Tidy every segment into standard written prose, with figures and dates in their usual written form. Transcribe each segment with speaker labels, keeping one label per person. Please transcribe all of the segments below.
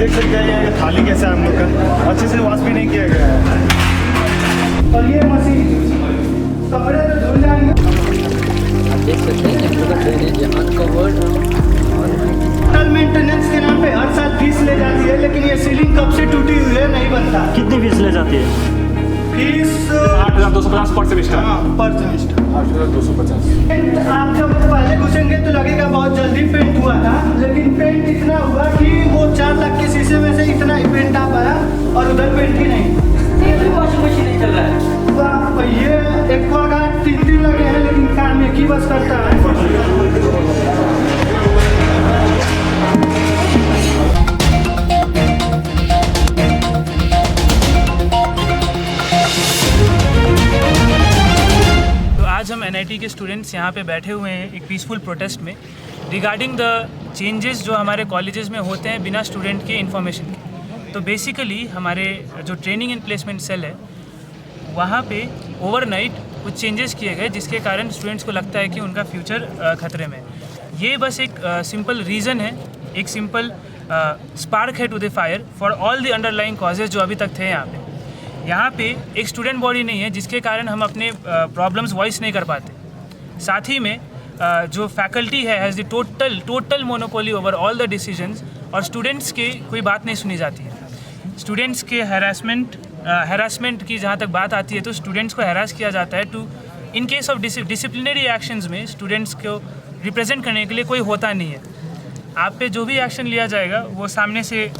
Speaker 1: देख सकते हैं ये थाली कैसा है हम लोग का, अच्छे से वॉश भी नहीं किया गया है। और ये मशीन कपड़े तो धुल जाएंगे।
Speaker 2: होटल मेंटेनेंस के नाम पे हर साल फीस ले जाती है, लेकिन ये सीलिंग कब से टूटी हुई है नहीं बनता।
Speaker 1: कितनी फीस ले जाती है?
Speaker 2: फीस
Speaker 3: 8,250 पर सेमेस्टर।
Speaker 2: हाँ पर सेमेस्टर
Speaker 3: 8,250।
Speaker 2: आप जब पहले घुसेंगे तो लगेगा बहुत जल्दी पेंट हुआ था, लेकिन पेंट इतना हुआ कि वो 4 लाख के शीशे में से इतना ही पेंट आ पाया और उधर पेंट ही नहीं।
Speaker 4: वॉशिंग मशीन नहीं चल रहा है।
Speaker 2: ये एक्वागार्ड 3 लगे हैं, लेकिन काम एक ही बस करता है।
Speaker 5: आज हम NIT के स्टूडेंट्स यहाँ पे बैठे हुए हैं एक पीसफुल प्रोटेस्ट में रिगार्डिंग द चेंजेस जो हमारे कॉलेजेस में होते हैं बिना स्टूडेंट के इन्फॉर्मेशन के। तो बेसिकली हमारे जो ट्रेनिंग एंड प्लेसमेंट सेल है वहाँ पे ओवरनाइट कुछ चेंजेस किए गए, जिसके कारण स्टूडेंट्स को लगता है कि उनका फ्यूचर खतरे में है। ये बस एक सिंपल रीज़न है, एक सिंपल स्पार्क है to the fire for all the underlying causes जो अभी तक थे यहाँ पे। यहाँ पे एक स्टूडेंट बॉडी नहीं है जिसके कारण हम अपने प्रॉब्लम्स वॉइस नहीं कर पाते। साथ ही में जो फैकल्टी है has the total monopoly over all the decisions, और स्टूडेंट्स की कोई बात नहीं सुनी जाती है। स्टूडेंट्स के हैरासमेंट की जहाँ तक बात आती है तो स्टूडेंट्स को हैरास किया जाता है to in case of disciplinary actions में स्टूडेंट्स को रिप्रेजेंट करने के लिए कोई होता नहीं है। आप पे जो भी एक्शन लिया जाएगा वो सामने से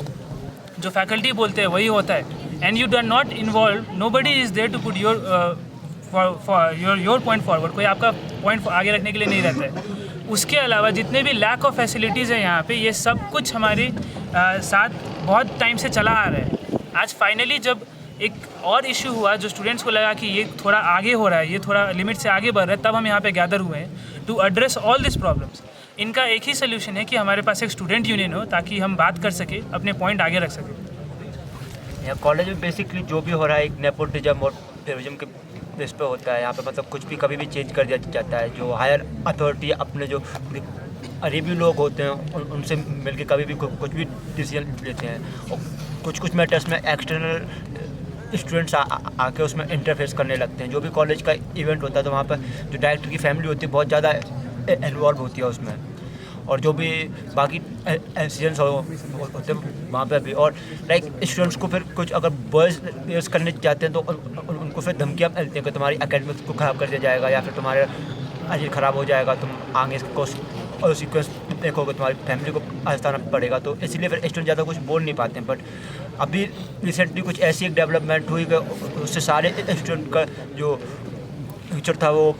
Speaker 5: जो फैकल्टी बोलते हैं वही होता है, and you are not involved, nobody is there to put your point forward। कोई आपका पॉइंट आगे रखने के लिए नहीं रहता है। उसके अलावा जितने भी लैक ऑफ फैसिलिटीज़ हैं यहाँ पे, ये सब कुछ हमारे साथ बहुत टाइम से चला आ रहा है। आज फाइनली जब एक और इशू हुआ जो स्टूडेंट्स को लगा कि ये थोड़ा आगे हो रहा है, ये थोड़ा लिमिट से आगे बढ़ रहा है, तब हम यहाँ पे गैदर हुए हैं to address all this problems. इनका एक ही सोल्यूशन है कि हमारे पास एक स्टूडेंट यूनियन हो ताकि हम बात कर सके, अपने पॉइंट आगे रख सकें।
Speaker 6: यहाँ कॉलेज में बेसिकली जो भी हो रहा है एक नेपोटिज्म और टेररिज्म के बेस पे होता है। यहाँ पे मतलब कुछ भी कभी भी चेंज कर दिया जाता है। जो हायर अथॉरिटी अपने जो अरेबी लोग होते हैं उनसे मिलके कभी भी कुछ भी डिसीजन लेते हैं, और कुछ मैटर्स में एक्सटर्नल स्टूडेंट्स आके उसमें इंटरफेस करने लगते हैं। जो भी कॉलेज का इवेंट होता है तो वहाँ पर जो डायरेक्टर की फैमिली होती है बहुत ज़्यादा इन्वॉल्व होती है उसमें, और जो भी बाकी एक्सीडेंट्स होते हैं वहाँ पे भी। और लाइक स्टूडेंट्स को फिर कुछ अगर बॉयज़ करने जाते हैं तो उनको फिर धमकियाँ मिलती हैं कि तुम्हारी एकेडमिक्स को ख़राब कर दिया जाएगा या फिर तुम्हारे अजीब ख़राब हो जाएगा, तुम आगे और सीक्वेंस देखोगे, तुम्हारी फैमिली को आस्ताना पड़ेगा। तो इसलिए फिर स्टूडेंट ज़्यादा कुछ बोल नहीं पाते हैं। बट अभी रिसेंटली कुछ ऐसी एक डेवलपमेंट हुई कि उससे सारे स्टूडेंट का जो फ्यूचर था वो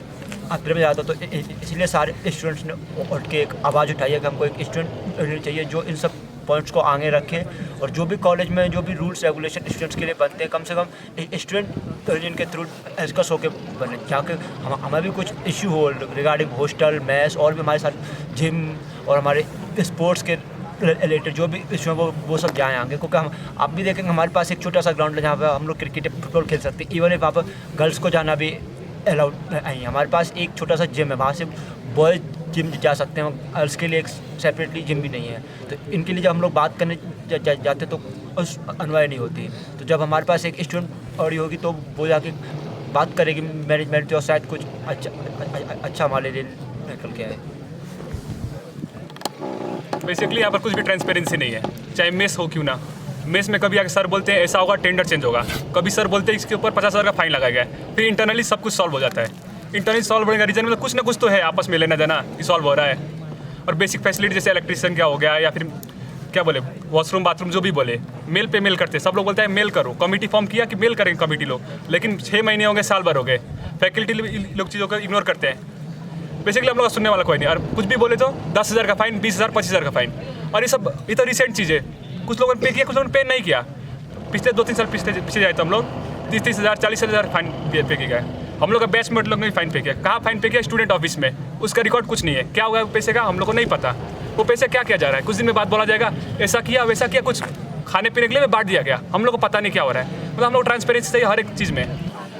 Speaker 6: खतरे में जाता। तो इसलिए सारे स्टूडेंट्स ने उठ के एक आवाज़ उठाई है कि हमको एक स्टूडेंट यूनियन चाहिए जो इन सब पॉइंट्स को आगे रखे, और जो भी कॉलेज में जो भी रूल्स रेगुलेशन स्टूडेंट्स के लिए बनते हैं कम से कम स्टूडेंट यूनियन के थ्रू डिस्कस होकर बने, ताकि हमें भी कुछ इशू हो रिगार्डिंग हॉस्टल, मैस और भी हमारे साथ जिम और हमारे स्पोर्ट्स के रिलेटेड जो भी इशू है वो सब जाएँ आगे। क्योंकि हम आप भी देखेंगे हमारे पास एक छोटा सा ग्राउंड है जहाँ पर हम लोग क्रिकेट फुटबॉल खेल सकते हैं। इवन वहाँ पर गर्ल्स को जाना भी अलाउड नहीं है। हमारे पास एक छोटा सा जिम है, वहाँ से बॉयज़ जिम जा सकते हैं, गर्ल्स के लिए एक सेपरेटली जिम भी नहीं है। तो इनके लिए जब हम लोग बात करने जाते तो उस अनवाय नहीं होती। तो जब हमारे पास एक स्टूडेंट ऑडी होगी तो वो जाके बात करेगी मैनेजमेंट और शायद कुछ अच्छा हमारे लिए निकल के आए।
Speaker 3: बेसिकली यहाँ पर कुछ भी ट्रांसपेरेंसी नहीं है, चाहे मेस हो क्यों ना। मेस में कभी आके सर बोलते हैं ऐसा होगा, टेंडर चेंज होगा, कभी सर बोलते हैं इसके ऊपर 50,000 का फाइन लगाया गया है, फिर इंटरनली सब कुछ सॉल्व हो जाता है। इंटरनली सॉल्व होने का रीजन मतलब कुछ ना कुछ तो है आपस में लेना देना कि सॉल्व हो रहा है। और बेसिक फैसिलिटी जैसे इलेक्ट्रिशियन क्या हो गया या फिर क्या बोले वॉशरूम बाथरूम जो भी बोले, मेल पे मेल करते, सब लोग बोलते हैं मेल करो, कमेटी फॉर्म किया कि मेल करेंगे कमेटी लोग, लेकिन 6 महीने हो गए, साल भर हो गए, फैकल्टी लोग चीज़ों को इग्नोर करते हैं। बेसिकली हम लोग सुनने वाला कोई नहीं, और कुछ भी बोले तो 10,000 का फाइन, 20,000, 25,000 का फाइन। और ये तो रिसेंट चीज़ है, कुछ लोगों ने पे किया, कुछ लोगों ने पे नहीं किया। पिछले 2-3 साल पीछे जाए तो हम लोग 30,000, 40,000 फाइन पे किया गया। हम लोग का बैचमेट लोग ने फाइन पे किया। कहाँ फाइन पे किया? स्टूडेंट ऑफिस में, उसका रिकॉर्ड कुछ नहीं है। क्या हुआ पैसे का हम लोग को नहीं पता, वो पैसे क्या किया जा रहा है। कुछ दिन में बात बोला जाएगा ऐसा किया वैसा किया, कुछ खाने पीने के लिए बांट दिया गया, हम लोग को पता नहीं क्या हो रहा है। मतलब हम लोग ट्रांसपेरेंसी चाहिए हर एक चीज़ में।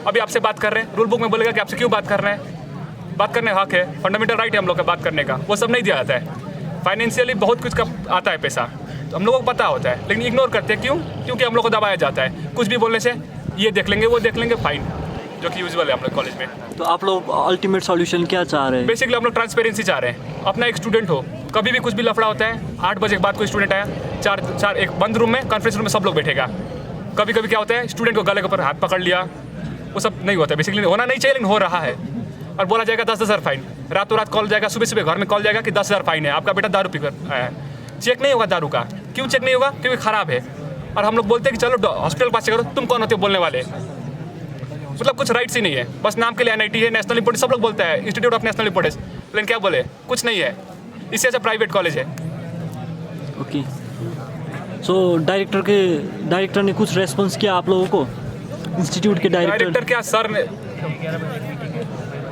Speaker 3: अभी आपसे बात कर रहे हैं, रूल बुक में बोलेगा कि आपसे क्यों बात कर रहे हैं, बात करने हक है, फंडामेंटल राइट है हम लोग का बात करने का, वो सब नहीं दिया जाता है। फाइनेंशियली बहुत कुछ का आता है पैसा, हम लोगों को पता होता है, लेकिन इग्नोर करते हैं। क्यों? क्योंकि हम लोग को दबाया जाता है। कुछ भी बोलने से ये देख लेंगे, वो देख लेंगे, फाइन, जो कि यूजुअल है हम लोग कॉलेज में।
Speaker 7: तो आप लोग अल्टीमेट सॉल्यूशन क्या चाह रहे हैं?
Speaker 3: बेसिकली हम लोग ट्रांसपेरेंसी चाह रहे हैं। अपना एक स्टूडेंट हो, कभी भी कुछ भी लफड़ा होता है, 8 बजे के बाद कोई स्टूडेंट आया, चार एक बंद रूम में, कॉन्फ्रेंस रूम में सब लोग बैठेगा। कभी कभी क्या होता है, स्टूडेंट को गले के ऊपर हाथ पकड़ लिया, वो सब नहीं होता है। बेसिकली होना नहीं चाहिए, लेकिन हो रहा है। और बोला जाएगा 10,000 फाइन, रातों रात कॉल जाएगा, सुबह सुबह घर में कॉल जाएगा कि 10,000 फाइन है, आपका बेटा दारू पीकर आया है। चेक नहीं होगा दारू का। क्यों चेक नहीं होगा? क्योंकि ख़राब है। और हम लोग बोलते हैं कि चलो हॉस्पिटल पास करो। तुम कौन होते हो बोलने वाले? मतलब कुछ राइट्स ही नहीं है, बस नाम के लिए NIT है, नेशनल इंपोर्टेंस सब लोग बोलते हैं, इंस्टीट्यूट ऑफ नेशनल इंपोर्टेंस, लेकिन क्या बोले? कुछ नहीं है। इससे अच्छा प्राइवेट कॉलेज है।
Speaker 7: ओके, सो डायरेक्टर ने कुछ रेस्पॉन्स किया आप लोगों को? इंस्टीट्यूट के
Speaker 3: डायरेक्टर क्या, सर ने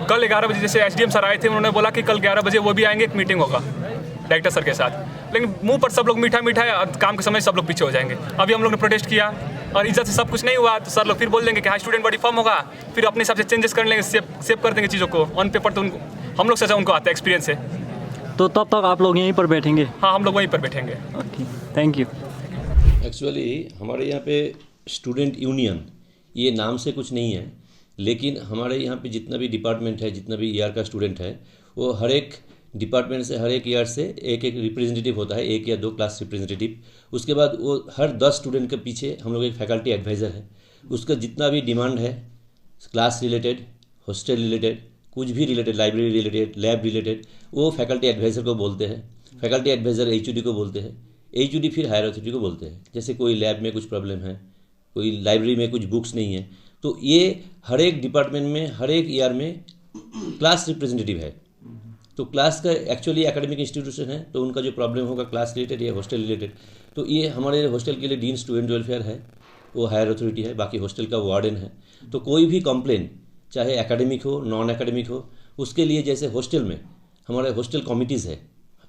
Speaker 3: कल 11 बजे जैसे SDM सर आए थे, उन्होंने बोला कि कल 11 बजे वो भी आएंगे, एक मीटिंग होगा डायरेक्टर सर के साथ। लेकिन मुंह पर सब लोग मीठा काम के समय सब लोग पीछे हो जाएंगे। अभी हम लोग ने प्रोटेस्ट किया और इज्जत से सब कुछ नहीं हुआ, तो सर लोग फिर बोल देंगे कि हाँ स्टूडेंट बॉडी फॉर्म होगा, फिर अपने हिसाब से चेंजेस कर लेंगे, सेव कर देंगे चीज़ों को ऑन पेपर। तो उनको हम लोग से उनको आता है एक्सपीरियंस है।
Speaker 7: तो तब तक आप लोग यहीं पर बैठेंगे?
Speaker 3: हाँ, हम लोग वहीं पर बैठेंगे।
Speaker 7: Okay, thank you.
Speaker 8: एक्चुअली हमारे यहाँ पे स्टूडेंट यूनियन ये नाम से कुछ नहीं है, लेकिन हमारे यहाँ पे जितना भी डिपार्टमेंट है, जितना भी ईआर का स्टूडेंट है, वो हर एक डिपार्टमेंट से, हर एक ईआर से एक रिप्रेजेंटेटिव होता है, 1 या 2 क्लास रिप्रेजेंटेटिव। उसके बाद वो हर 10 स्टूडेंट के पीछे हम लोग एक फैकल्टी एडवाइज़र है। उसका जितना भी डिमांड है, क्लास रिलेटेड, हॉस्टल रिलेटेड, कुछ भी related, library related, lab related, वो फैकल्टी एडवाइज़र को बोलते हैं। फैकल्टी एडवाइज़र HOD को बोलते हैं, HOD फिर हायर अथॉरिटी को बोलते हैं। जैसे कोई लैब में कुछ प्रॉब्लम है, कोई लाइब्रेरी में कुछ बुक्स नहीं है, तो ये हर एक डिपार्टमेंट में, हर एक ईयर में क्लास रिप्रेजेंटेटिव है। तो क्लास का एक्चुअली एकेडमिक इंस्टीट्यूशन है, तो उनका जो प्रॉब्लम होगा क्लास रिलेटेड या हॉस्टल रिलेटेड, तो ये हमारे हॉस्टल के लिए डीन स्टूडेंट वेलफेयर है, वो हायर अथॉरिटी है, बाकी हॉस्टल का वार्डन है। तो कोई भी कंप्लेन, चाहे एकेडमिक हो, नॉन एकेडमिक हो, उसके लिए जैसे हॉस्टल में हमारे हॉस्टल कमिटीज़ है,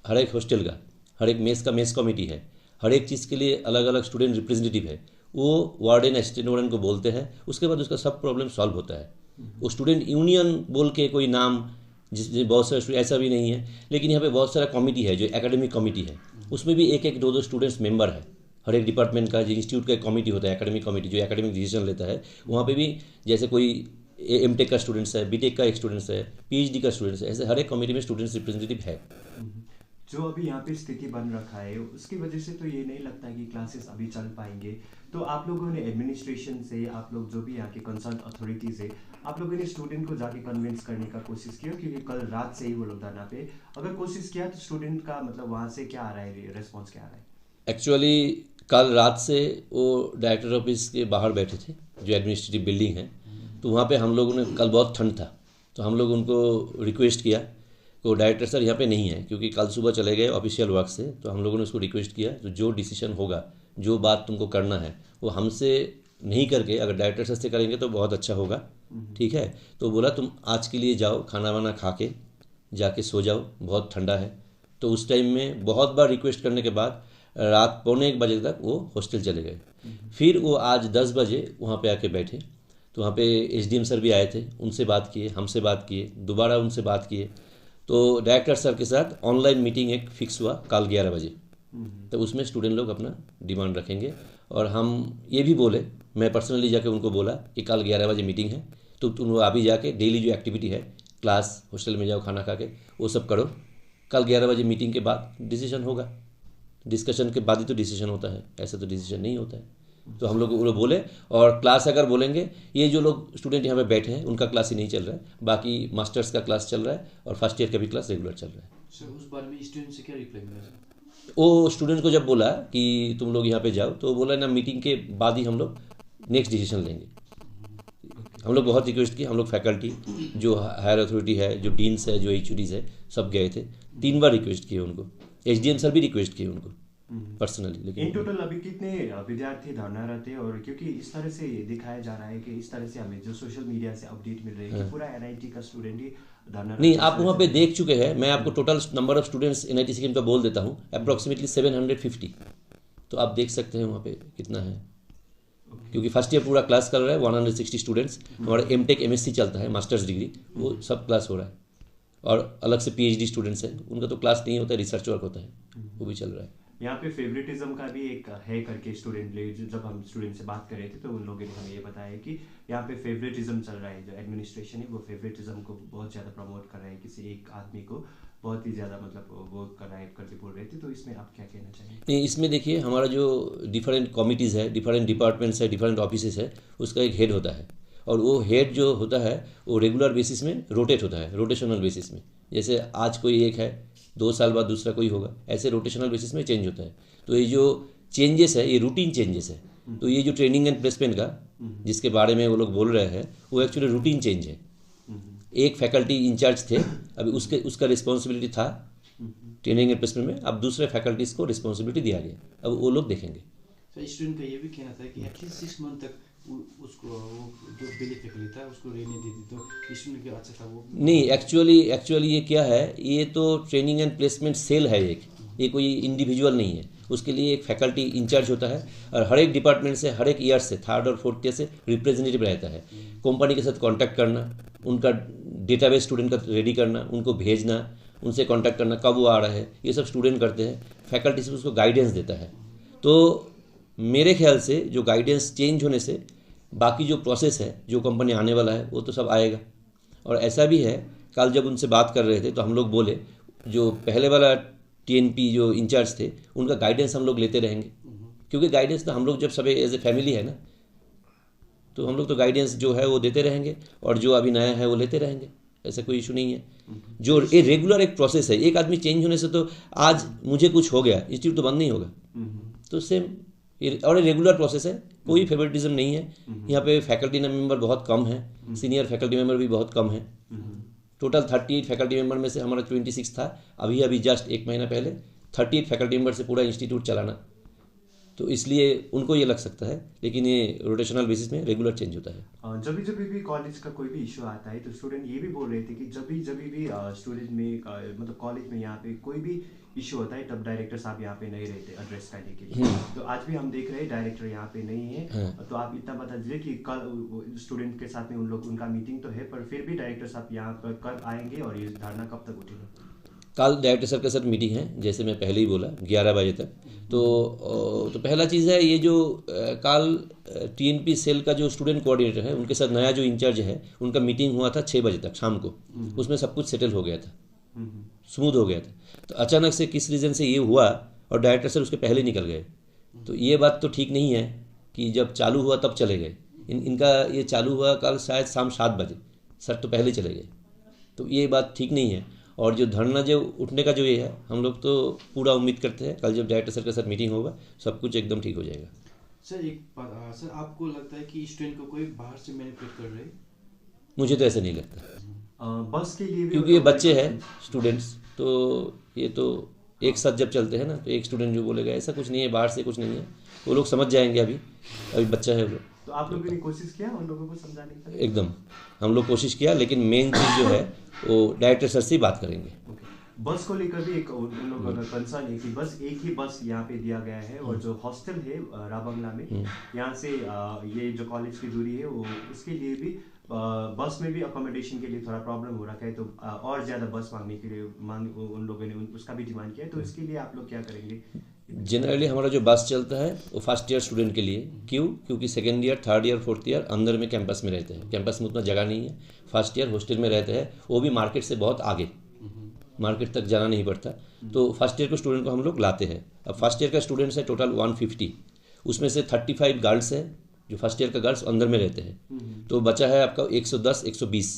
Speaker 8: हर एक हॉस्टल का, हर एक मेस का मेस कमेटी है, हर एक चीज़ के लिए अलग अलग स्टूडेंट रिप्रेजेंटेटिव है। वो वार्डन असिस्टेंट वार्डन को बोलते हैं, उसके बाद उसका सब प्रॉब्लम सॉल्व होता है। वो स्टूडेंट यूनियन बोल के कोई नाम, जिसमें बहुत सारे ऐसा भी नहीं है, लेकिन यहाँ पे बहुत सारा कमिटी है जो एकेडमिक कमिटी है, उसमें भी 1-1, 2-2 स्टूडेंट्स मेंबर है। हर एक डिपार्टमेंट का जो इंस्टीट्यूट का कमिटी होता है, एकेडमिक कमिटी, जो एकेडमिक डिसीजन लेता है, वहाँ पे भी जैसे कोई MTech का स्टूडेंट्स है, BTech का एक स्टूडेंट्स है, PhD का स्टूडेंट्स है, ऐसे हर एक कमिटी में स्टूडेंट्स रिप्रेजेंटेटिव है।
Speaker 9: जो अभी यहाँ पे स्थिति बन रखा है, उसकी वजह से तो ये नहीं लगता कि क्लासेस अभी चल पाएंगे। तो आप लोगों ने एडमिनिस्ट्रेशन से, आप लोग जो भी यहाँ के कंसर्न अथॉरिटीज़ है, आप लोगों ने स्टूडेंट को जाके कन्विंस करने का कोशिश किया? क्योंकि कल रात से ही वो लोग धरना पे, अगर कोशिश किया तो स्टूडेंट का मतलब वहाँ से क्या आ रहा है, रेस्पॉन्स क्या आ रहा है?
Speaker 8: एक्चुअली कल रात से वो डायरेक्टर ऑफिस के बाहर बैठे थे, जो एडमिनिस्ट्रेटिव बिल्डिंग है, तो वहाँ पे हम लोगों ने, कल बहुत ठंड था, तो हम लोग उनको रिक्वेस्ट किया, तो डायरेक्टर सर यहाँ पे नहीं है क्योंकि कल सुबह चले गए ऑफिशियल वर्क से। तो हम लोगों ने उसको रिक्वेस्ट किया, तो जो डिसीजन होगा, जो बात तुमको करना है, वो हमसे नहीं करके अगर डायरेक्टर सर से करेंगे तो बहुत अच्छा होगा, ठीक है। तो बोला तुम आज के लिए जाओ, खाना वाना खा के जाके सो जाओ, बहुत ठंडा है। तो उस टाइम में बहुत बार रिक्वेस्ट करने के बाद रात 1:45 बजे तक वो हॉस्टल चले गए। फिर वो आज 10 बजे वहाँ पे आके बैठे, तो वहाँ पे SDM सर भी आए थे, उनसे बात किए, हमसे बात किए, दोबारा उनसे बात किए। तो डायरेक्टर सर के साथ ऑनलाइन मीटिंग एक फिक्स हुआ कल 11 बजे। तो उसमें स्टूडेंट लोग अपना डिमांड रखेंगे, और हम ये भी बोले, मैं पर्सनली जाके उनको बोला कि कल 11 बजे मीटिंग है, तो तुम अभी जाके डेली जो एक्टिविटी है, क्लास, हॉस्टल में जाओ, खाना खा के वो सब करो। कल 11 बजे मीटिंग के बाद डिसीजन होगा, डिस्कशन के बाद ही तो डिसीजन होता है, ऐसा तो डिसीजन नहीं होता है। तो हम लोग वो बोले, और क्लास अगर बोलेंगे, ये जो लोग स्टूडेंट यहाँ पे बैठे हैं उनका क्लास ही नहीं चल रहा है, बाकी मास्टर्स का क्लास चल रहा है और फर्स्ट ईयर का भी क्लास रेगुलर चल रहा है।
Speaker 10: सर उस बारे में स्टूडेंट से क्या रिप्लाई मिला?
Speaker 8: वो स्टूडेंट को जब बोला कि तुम लोग यहाँ पे जाओ, तो बोला ना मीटिंग के बाद ही हम लोग नेक्स्ट डिसीजन लेंगे। हम लोग बहुत रिक्वेस्ट की, हम लोग फैकल्टी, जो हायर अथॉरिटी है, जो डीन्स है, जो HODs है, सब गए थे, 3 बार रिक्वेस्ट किए उनको, SDM सर भी रिक्वेस्ट किए उनको पर्सनली। लेकिन
Speaker 9: इन टोटल अभी कितने विद्यार्थी धरनारत हैं? और क्योंकि इस तरह से दिखाया जा रहा है कि इस तरह से हमें जो सोशल मीडिया से अपडेट मिल रही है कि पूरा NIT का स्टूडेंट ही धरनारत
Speaker 8: नहीं, आप वहाँ पे देख चुके हैं। मैं आपको total number of students NIT Sikkim का बोल देता हूँ, अप्रॉक्सीमेटली 750। तो आप देख सकते हैं वहाँ पे कितना है, क्योंकि फर्स्ट ईयर पूरा क्लास कर रहा है, 160 स्टूडेंट्स। हमारा MTech MSc चलता है, मास्टर्स डिग्री, वो सब क्लास हो रहा है, और अलग से PhD स्टूडेंट्स हैं, उनका तो क्लास नहीं होता है, रिसर्च वर्क होता है, वो भी चल रहा है।
Speaker 9: यहाँ पे फेवरेटिज्म का भी एक है करके स्टूडेंट ले, जब हम स्टूडेंट से बात कर रहे थे तो उन लोगों ने हमें ये बताया कि यहाँ पे फेवरेटिज्म चल रहा है। जो एडमिनिस्ट्रेशन है वो फेवरेटिज्म को बहुत ज़्यादा प्रमोट कर रहा है, किसी एक आदमी को बहुत ही ज़्यादा मतलब वो कर रहा है करके बोल रहे थे। तो इसमें आप क्या कहना चाहेंगे?
Speaker 8: नहीं, इसमें देखिए हमारा जो डिफरेंट कमिटीज़ है, डिफरेंट डिपार्टमेंट्स है, डिफरेंट ऑफिसेस है, उसका एक हेड होता है और वो हेड जो होता है वो रेगुलर बेसिस में रोटेट होता है, रोटेशनल बेसिस में। जैसे आज कोई एक है, 2 साल बाद दूसरा कोई होगा, ऐसे रोटेशनल बेसिस में चेंज होता है। तो ये जो चेंजेस है ये रूटीन चेंजेस है। तो ये जो ट्रेनिंग एंड प्लेसमेंट का जिसके बारे में वो लोग बोल रहे हैं वो एक्चुअली रूटीन चेंज है। एक फैकल्टी इंचार्ज थे, अभी उसका रिस्पॉन्सिबिलिटी था ट्रेनिंग एंड प्लेसमेंट में, अब दूसरे फैकल्टीज़ को रिस्पॉन्सिबिलिटी दिया गया, अब वो लोग देखेंगे।
Speaker 10: तो स्टूडेंट का ये भी कहना था कि एटलीस्ट 6 मंथ तक उसको वो जो बेली फैकल्टी था उसको रहने देती तो स्टूडेंट का अच्छा था वो।
Speaker 8: नहीं, एक्चुअली ये क्या है, ये तो ट्रेनिंग एंड प्लेसमेंट सेल है एक, ये कोई इंडिविजुअल नहीं है। उसके लिए एक फैकल्टी इंचार्ज होता है और हर एक डिपार्टमेंट से, हर एक ईयर से, 3rd और 4th ईयर से रिप्रेजेंटेटिव रहता है। कंपनी के साथ कांटेक्ट करना, उनका डेटाबेस स्टूडेंट का रेडी करना, उनको भेजना, उनसे कांटेक्ट करना, कब वो आ रहा है, ये सब स्टूडेंट करते हैं। फैकल्टी से उसको गाइडेंस देता है। तो मेरे ख्याल से जो गाइडेंस चेंज होने से बाकी जो प्रोसेस है, जो कंपनी आने वाला है वो तो सब आएगा। और ऐसा भी है, कल जब उनसे बात कर रहे थे तो हम लोग बोले जो पहले वाला TNP जो इंचार्ज थे उनका गाइडेंस हम लोग लेते रहेंगे, क्योंकि गाइडेंस तो हम लोग जब सब एज ए फैमिली है ना, तो हम लोग तो गाइडेंस जो है वो देते रहेंगे और जो अभी नया है वो लेते रहेंगे, ऐसा कोई इशू नहीं है। जो ये रेगुलर एक प्रोसेस है, एक आदमी चेंज होने से तो आज मुझे कुछ हो गया, इंस्टीट्यूट तो बंद नहीं होगा। तो सेम और रेगुलर प्रोसेस है, कोई फेवरेटिज्म नहीं है। यहाँ पे फैकल्टी मेंबर बहुत कम है, सीनियर फैकल्टी मेंबर भी बहुत कम है। टोटल 38 फैकल्टी मेंबर में से हमारा 26 था, अभी जस्ट 1 महीना पहले 38 फैकल्टी मेंबर से पूरा इंस्टीट्यूट चलाना, तो इसलिए उनको ये लग सकता है, लेकिन ये रोटेशनल बेसिस में रेगुलर चेंज होता है।
Speaker 9: जब भी कॉलेज का कोई भी इशू आता है तो स्टूडेंट ये भी बोल रहे थे कि जब भी स्टूडेंट में मतलब कॉलेज में यहाँ पे कोई भी इशू होता है तब डायरेक्टर साहब यहाँ पे नहीं रहते एड्रेस करने के लिए। तो आज भी हम देख रहे हैं डायरेक्टर यहाँ पे नहीं है। तो आप इतना बता दीजिए कि कल स्टूडेंट के साथ में उनका मीटिंग तो है, पर फिर भी डायरेक्टर साहब यहाँ पर कब आएंगे और ये धारणा कब तक उठेगा?
Speaker 8: कल डायरेक्टर सर के साथ मीटिंग है, जैसे मैं पहले ही बोला 11 बजे तक। तो पहला चीज़ है ये जो कल TNP सेल का जो स्टूडेंट कोऑर्डिनेटर है उनके साथ नया जो इंचार्ज है उनका मीटिंग हुआ था 6 बजे तक शाम को। उसमें सब कुछ सेटल हो गया था, स्मूथ हो गया था। तो अचानक से किस रीज़न से ये हुआ और डायरेक्टर सर उसके पहले निकल गए, तो ये बात तो ठीक नहीं है कि जब चालू हुआ तब चले गए। इनका ये चालू हुआ कल शायद शाम 7 बजे, सर तो पहले चले गए, तो ये बात ठीक नहीं है। और जो धरना जो उठने का जो ये है, हम लोग तो पूरा उम्मीद करते हैं कल जब डायरेक्टर सर के साथ मीटिंग होगा सब कुछ एकदम ठीक हो जाएगा।
Speaker 10: सर एक बात, सर आपको लगता है कि स्टूडेंट को कोई बाहर से मैनिपुलेट कर रहे हैं?
Speaker 8: मुझे तो ऐसा नहीं लगता,
Speaker 9: बस के लिए भी
Speaker 8: क्योंकि ये बच्चे हैं स्टूडेंट्स, तो ये तो एक साथ जब चलते हैं ना, तो एक स्टूडेंट जो बोलेगा ऐसा कुछ नहीं है, बाहर से कुछ नहीं है, वो लोग समझ जाएंगे। अभी बच्चा है वो लोग।
Speaker 9: तो आप लोगों ने कोशिश किया उन लोगों को समझाने की?
Speaker 8: एकदम हम लोग कोशिश किया, लेकिन मेन चीज़ जो है वो डायरेक्टर सर से ही बात करेंगे।
Speaker 9: बस को लेकर भी एक उन लोगों का कंसर्न है कि बस एक ही बस यहाँ पे दिया गया है और जो हॉस्टल है राबंगला में, यहाँ से ये जो कॉलेज की दूरी है वो उसके लिए भी बस में भी अकोमोडेशन के लिए थोड़ा प्रॉब्लम हो रखा है। तो और ज़्यादा बस मांगने के लिए उन लोगों ने उसका भी डिमांड किया है। तो इसके लिए आप लोग क्या करेंगे?
Speaker 8: जनरली हमारा जो बस चलता है वो फर्स्ट ईयर स्टूडेंट के लिए, क्योंकि 2nd year 3rd year 4th year अंदर में कैंपस में रहते हैं, कैंपस में उतना जगह नहीं है। फर्स्ट ईयर हॉस्टल में रहते हैं, वो भी मार्केट से बहुत आगे, मार्केट तक जाना नहीं पड़ता। तो फर्स्ट ईयर के स्टूडेंट को हम लोग लाते हैं। अब फर्स्ट ईयर का स्टूडेंट्स है टोटल 150, उसमें से 35 गर्ल्स है, जो फर्स्ट ईयर का गर्ल्स अंदर में रहते हैं, तो बचा है आपका 110-120,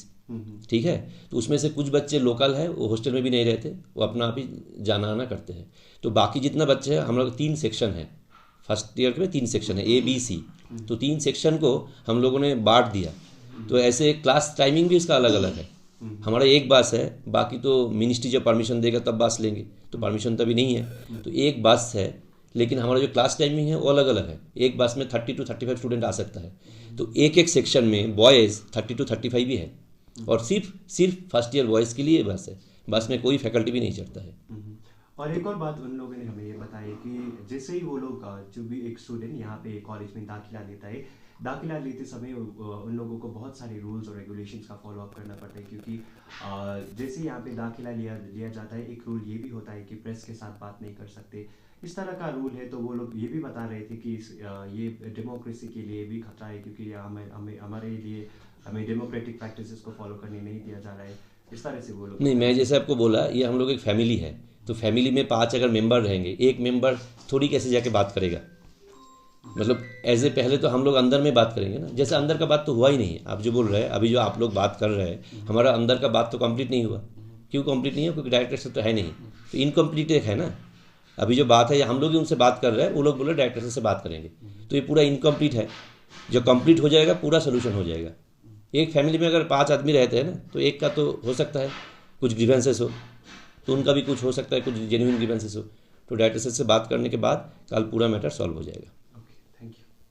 Speaker 8: ठीक है। तो उसमें से कुछ बच्चे लोकल है, वो हॉस्टल में भी नहीं रहते, वो अपना आप ही जाना आना करते हैं। तो बाकी जितना बच्चे हैं, हम लोग 3 सेक्शन है, फर्स्ट ईयर में 3 सेक्शन है, A-B-C। तो 3 सेक्शन को हम लोगों ने बांट दिया। तो ऐसे क्लास टाइमिंग भी इसका अलग अलग है। हमारा एक बस है, बाकी तो मिनिस्ट्री जब परमिशन देगा तब बस लेंगे, तो परमिशन तभी नहीं है, तो एक बस है। लेकिन हमारा जो क्लास टाइमिंग है वो अलग अलग है। एक बस में 30 to 35 स्टूडेंट आ सकता है। तो एक सेक्शन में बॉयज़ 30 to 35 भी है, और सिर्फ फर्स्ट ईयर बॉयज़ के लिए बस है, बस में कोई फैकल्टी भी नहीं चढ़ता है।
Speaker 9: और एक और बात उन लोगों ने हमें ये बताई कि जैसे ही वो लोग जो भी एक स्टूडेंट यहाँ पे कॉलेज में दाखिला लेता है, दाखिला लेते समय उन लोगों को बहुत सारे रूल्स और रेगुलेशंस का फॉलो अप करना पड़ता है, क्योंकि जैसे यहाँ पे दाखिला लिया जाता है, एक रूल ये भी होता है कि प्रेस के साथ बात नहीं कर सकते, इस तरह का रूल है। तो वो लोग ये भी बता रहे थे कि ये डेमोक्रेसी के लिए भी खतरा है, क्योंकि हमारे लिए हमें डेमोक्रेटिक प्रैक्टिसेस को फॉलो करने नहीं दिया जा रहा है। इस तरह से वो लोग
Speaker 8: नहीं, मैं जैसे आपको बोला, ये हम लोग एक फैमिली है, तो फैमिली में 5 अगर मेंबर रहेंगे, एक मेंबर थोड़ी कैसे जाके बात करेगा, मतलब एज ए पहले तो हम लोग अंदर में बात करेंगे ना। जैसे अंदर का बात तो हुआ ही नहीं है, आप जो बोल रहे हैं अभी, जो आप लोग बात कर रहे हैं, हमारा अंदर का बात तो कंप्लीट नहीं हुआ। क्यों कंप्लीट नहीं हुआ? क्योंकि डायरेक्टर से तो है नहीं, तो इनकम्प्लीट है ना। अभी जो बात है, हम लोग ही उनसे बात कर रहे हैं, वो लोग बोले डायरेक्टर से बात करेंगे, तो ये पूरा इनकम्प्लीट है। जो कंप्लीट हो जाएगा पूरा सोल्यूशन हो जाएगा। एक फैमिली में अगर 5 आदमी रहते हैं ना, तो एक का तो हो सकता है कुछ ग्रीवेंसेस हो, तो उनका भी कुछ हो सकता है, कुछ जेन्युइन ग्रीवेंसेस हो, तो डायरेक्टर से बात करने के बाद कल पूरा मैटर सॉल्व हो जाएगा।